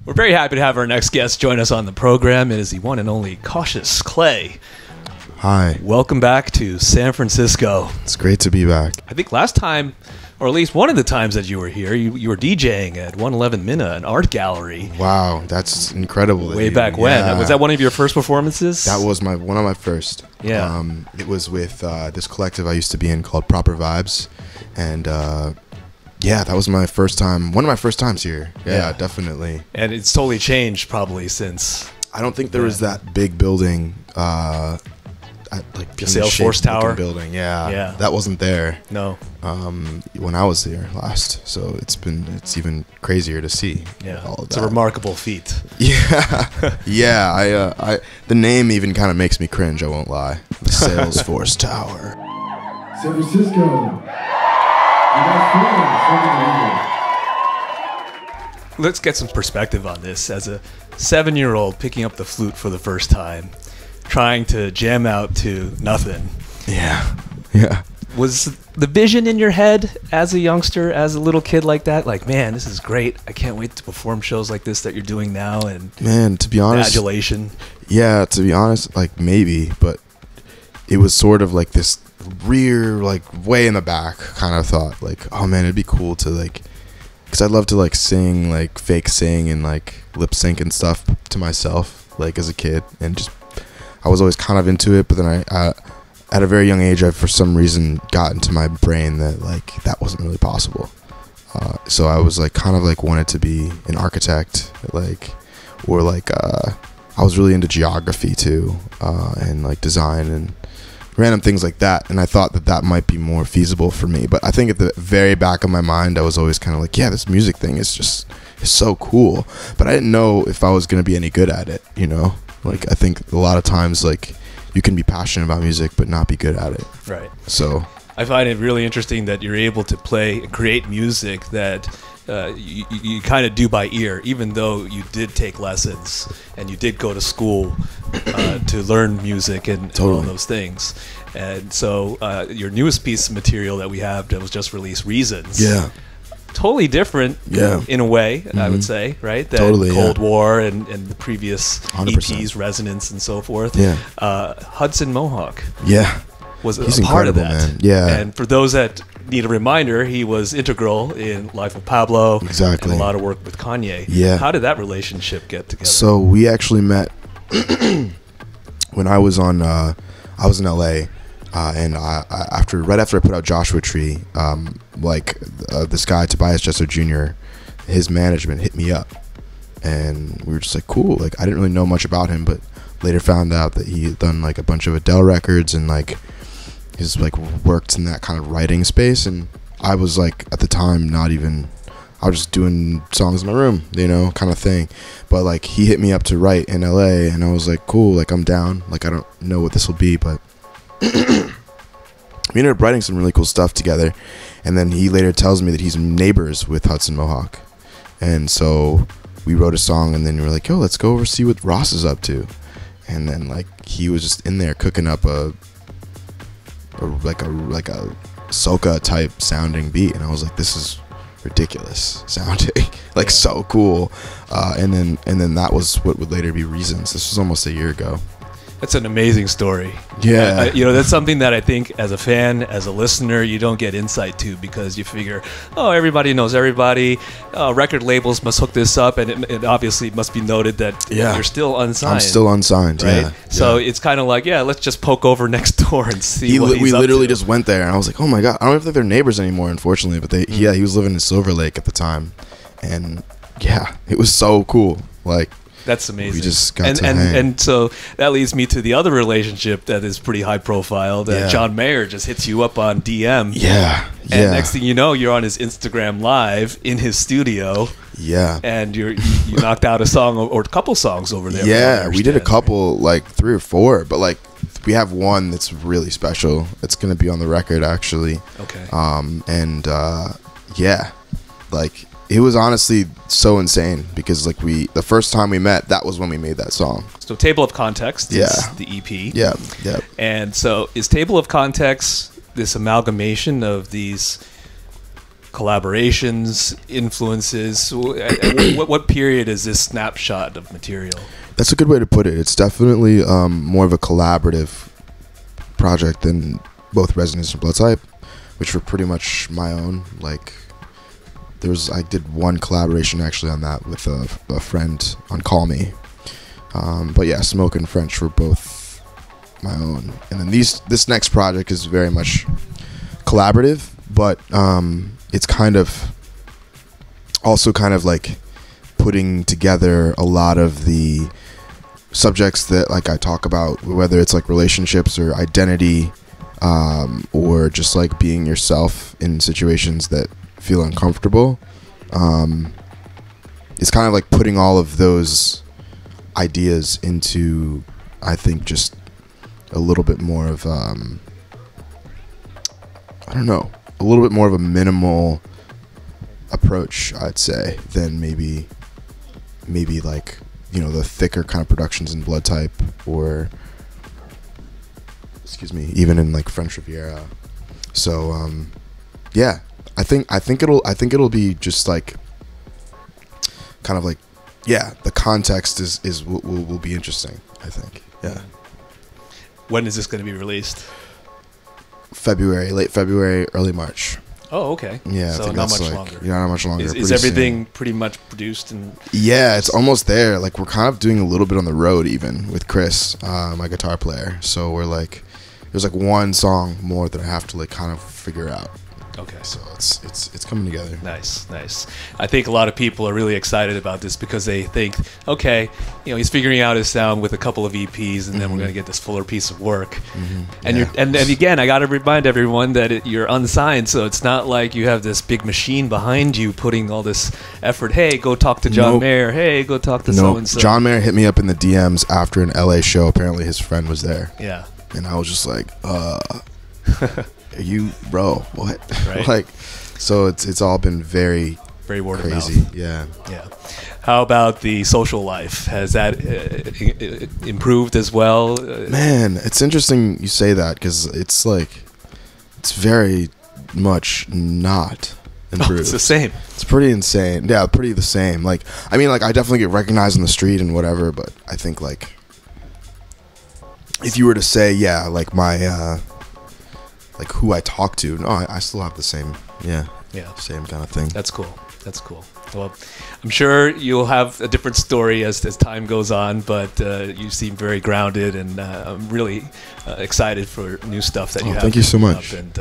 We're very happy to have our next guest join us on the program. It is the one and only Cautious Clay. Hi. Welcome back to San Francisco. It's great to be back. I think last time, or at least one of the times that you were here, you were DJing at 111 Minna, an art gallery. Wow, that's incredible. Way back when. Yeah. Was that one of your first performances? That was one of my first. Yeah. It was with this collective I used to be in called Proper Vibes. And yeah, that was my first time. One of my first times here. Yeah, definitely. And it's totally changed probably since. I don't think there was that big building. At like the Salesforce Tower building. Yeah, that wasn't there. No. When I was there last, so it's even crazier to see. Yeah, all of it's that. a remarkable feat. Yeah, yeah. I the name even kind of makes me cringe. I won't lie. The Salesforce Tower. San Francisco. Let's get some perspective on this. As a 7-year-old picking up the flute for the first time, trying to jam out to nothing. Yeah. Was the vision in your head as a youngster, as a little kid like that? Like, man, this is great. I can't wait to perform shows like this that you're doing now. And man, to be honest, adulation. Yeah, to be honest, like maybe, but it was sort of like this rear, like way in the back kind of thought. Like, oh man, it'd be cool to like, because I'd love to like sing, like fake sing and like lip sync and stuff to myself, like as a kid, and just. I was always kind of into it, but then I at a very young age, I for some reason got into my brain that like that wasn't really possible. So I was like kind of like wanted to be an architect, like, or like I was really into geography too, and like design and random things like that. And I thought that that might be more feasible for me. But I think at the very back of my mind, I was always kind of like, yeah, this music thing is so cool. But I didn't know if I was gonna be any good at it, you know. Like, I think a lot of times, like, you can be passionate about music but not be good at it. Right. So I find it really interesting that you're able to play and create music that you kind of do by ear, even though you did take lessons and you did go to school to learn music and all those things. And so your newest piece of material that we have that was just released, Reasons. Yeah. Totally different in a way, I would say, right? That Cold War and the previous 100%. EPs, Resonance and so forth. Yeah. Hudson Mohawke was He's a part of that. Man. Yeah. And for those that need a reminder, he was integral in Life of Pablo. Exactly. And a lot of work with Kanye. Yeah. How did that relationship get together? So we actually met when I was in LA. And right after I put out Joshua Tree, this guy Tobias Jesser Jr., his management hit me up, and we were just like, cool. Like, I didn't really know much about him, but later found out that he had done like a bunch of Adele records and like he's like worked in that kind of writing space. And I was like at the time I was just doing songs in my room, you know, kind of thing. But like he hit me up to write in LA, and I was like, cool. Like, I'm down. Like, I don't know what this will be, but. We ended up writing some really cool stuff together, and then he later tells me that he's neighbors with Hudson Mohawke, and so we wrote a song, and then we were like, yo, let's go over see what Ross is up to. And then like he was just in there cooking up a soca type sounding beat, and I was like, this is ridiculous sounding, like so cool. And then that was what would later be Reasons. This was almost a year ago. That's an amazing story. Yeah. You know, that's something that I think as a fan, as a listener, you don't get insight to, because you figure, oh, everybody knows everybody. Record labels must hook this up, and it obviously must be noted that you're still unsigned. I'm still unsigned, right? Yeah. So it's kind of like, let's just poke over next door and see what he's we up literally to. just went there, and I was like, oh my God. I don't think they're neighbors anymore, unfortunately, but he was living in Silver Lake at the time. And yeah, it was so cool. Like, that's amazing. We just got to hang. And so that leads me to the other relationship that is pretty high profile. That John Mayer just hits you up on DM. Yeah. And next thing you know, you're on his Instagram live in his studio. Yeah. And you knocked out a song or a couple songs over there. Yeah, we did a couple, like 3 or 4, but like we have one that's really special. It's gonna be on the record actually. Okay. Yeah, like. It was honestly so insane because like the first time we met, that was when we made that song. So Table of Context is the EP. Yeah. And so is Table of Context this amalgamation of these collaborations, influences? What period is this snapshot of material? That's a good way to put it. It's definitely more of a collaborative project than both Resonance and Blood Type, which were pretty much my own. Like, I did one collaboration actually on that with a friend on Call Me. But yeah, Smoke and French were both my own. And then this next project is very much collaborative, but it's kind of also kind of like putting together a lot of the subjects that like I talk about, whether it's like relationships or identity, or just like being yourself in situations that feel uncomfortable. It's kind of like putting all of those ideas into, I think, just a little bit more of I don't know, a little bit more of a minimal approach, I'd say, than maybe like, you know, the thicker kind of productions in Blood Type, or excuse me, even in like French Riviera. So yeah, I think it'll be just like kind of like, yeah, the context will be interesting, I think. Yeah. When is this going to be released? Late February, early March. Oh, okay. Yeah, so I think not that's much like, longer. Yeah, not much longer. Is everything pretty much produced? And yeah, it's almost there. Like, we're kind of doing a little bit on the road even with Chris, my guitar player. So we're like, there's like one song more that I have to like kind of figure out. Okay. So it's coming together. Nice. I think a lot of people are really excited about this because they think, okay, you know, he's figuring out his sound with a couple of EPs, and then we're going to get this fuller piece of work. And Yeah. and again, I got to remind everyone that you're unsigned, so it's not like you have this big machine behind you putting all this effort. Hey, go talk to John Nope. Mayer. Hey, go talk to so and so. John Mayer hit me up in the DMs after an LA show. Apparently his friend was there. Yeah. And I was just like, you, bro, what? Right. Like, so it's all been very word crazy. of mouth. Yeah. Yeah. How about the social life? Has that improved as well? Man, it's interesting you say that, because it's like, it's very much not improved. It's the same. It's pretty insane. Yeah, pretty the same. Like, I mean, like, I definitely get recognized in the street and whatever, but I think like, if you were to say, yeah, like my like who I talk to, no, I still have the same, same kind of thing. That's cool. Well, I'm sure you'll have a different story as time goes on, but you seem very grounded, and I'm really excited for new stuff that you have. Thank you so much. And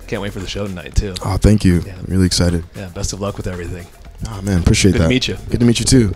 can't wait for the show tonight too. Oh, thank you. Yeah. I'm really excited. Yeah, best of luck with everything. Oh man, appreciate that. Good to meet you. Good to meet you too.